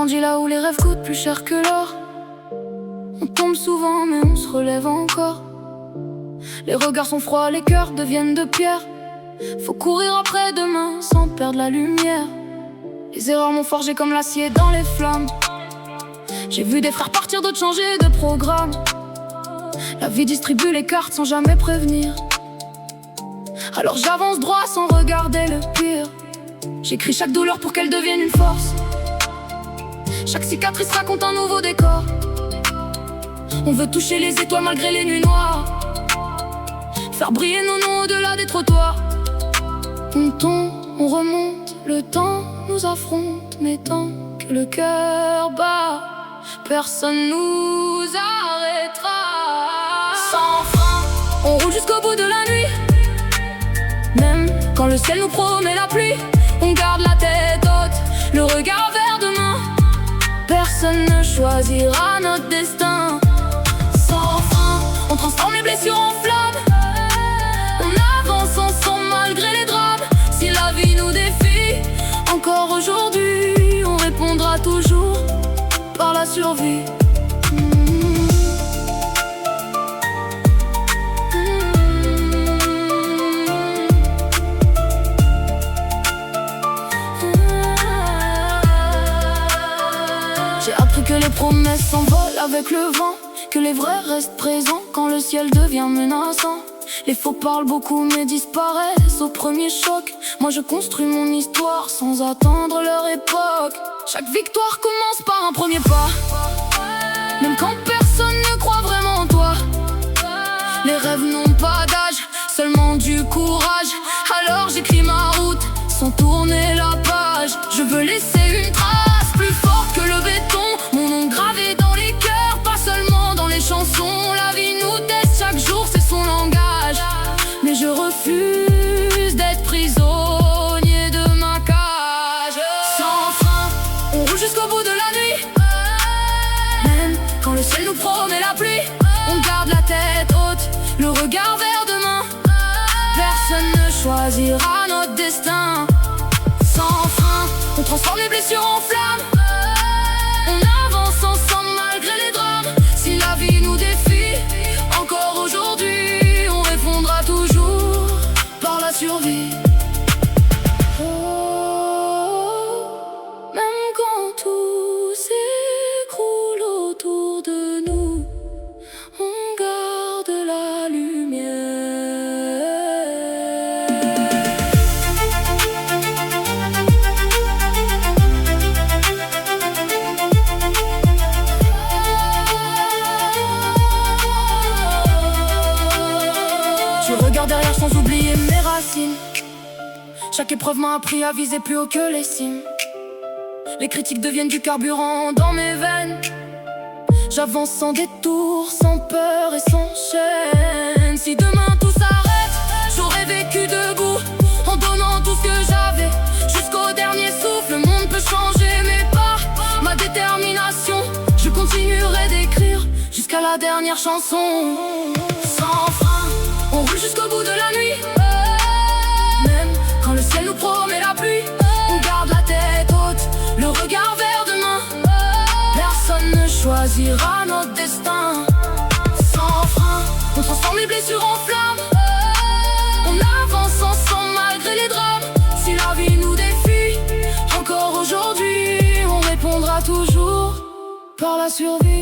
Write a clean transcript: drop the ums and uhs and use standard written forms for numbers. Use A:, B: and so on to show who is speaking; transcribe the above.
A: grandit là où les rêves coûtent plus cher que l'or. On tombe souvent mais on se relève encore. Les regards sont froids, les cœurs deviennent de pierre. Faut courir après demain sans perdre la lumière. Les erreurs m'ont forgé comme l'acier dans les flammes. J'ai vu des frères partir, d'autres changer de programme. La vie distribue les cartes sans jamais prévenir. Alors j'avance droit sans regarder le pire. J'écris chaque douleur pour qu'elle devienne une force. Chaque cicatrice raconte un nouveau décor. On veut toucher les étoiles malgré les nuits noires. Faire briller nos noms au-delà des trottoirs. On tombe, on remonte, le temps nous affronte. Mais tant que le cœur bat, personne nous arrêtera. Sans frein, on roule jusqu'au bout de la nuit. Même quand le ciel nous promet la pluie, on garde la tête haute, le regard vers demain. Personne ne choisira notre destin. Sans frein, on transforme les blessures en flammes. On avance ensemble malgré les drames. Si la vie nous défie, encore aujourd'hui, on répondra toujours par la survie. J'ai appris que les promesses s'envolent avec le vent, que les vrais restent présents quand le ciel devient menaçant. Les faux parlent beaucoup mais disparaissent au premier choc. Moi je construis mon histoire sans attendre leur époque. Chaque victoire commence par un premier pas. Même quand personne ne croit vraiment en toi. Les rêves n'ont pas d'âge, seulement du courage. Alors j'écris ma route sans tourner la page. Je veux laisser une trace plus forte que le béton. Mon nom gravé dans les cœurs, pas seulement dans les chansons. La vie nous teste chaque jour, c'est son langage. Mais je refuse d'être prisonnier de ma cage. Sans frein, on roule jusqu'au bout de la nuit. Même quand le ciel nous promet la pluie, on garde la tête haute, le regard vers demain. Personne ne choisira notre destin. Sans frein, on transforme les blessures en flammes. On avance ensemble malgré les drames. Si la vie nous défie, encore aujourd'hui, on répondra toujours par la survie. Oh, même quand tout s'écroule autour de nous, on garde la lumière. Je regarde derrière sans oublier mes racines. Chaque épreuve m'a appris à viser plus haut que les cimes. Les critiques deviennent du carburant dans mes veines. J'avance sans détour, sans peur et sans chaîne. Si demain tout s'arrête, j'aurais vécu debout, en donnant tout ce que j'avais. Jusqu'au dernier souffle, le monde peut changer mais pas ma détermination. Je continuerai d'écrire jusqu'à la dernière chanson. Sans frein, on roule jusqu'au bout de la nuit. Même quand le ciel nous promet la pluie, on garde la tête haute, le regard vers demain. Personne ne choisira notre destin. Sans frein, on transforme les blessures en flammes. On avance ensemble malgré les drames. Si la vie nous défie, encore aujourd'hui, on répondra toujours par la survie.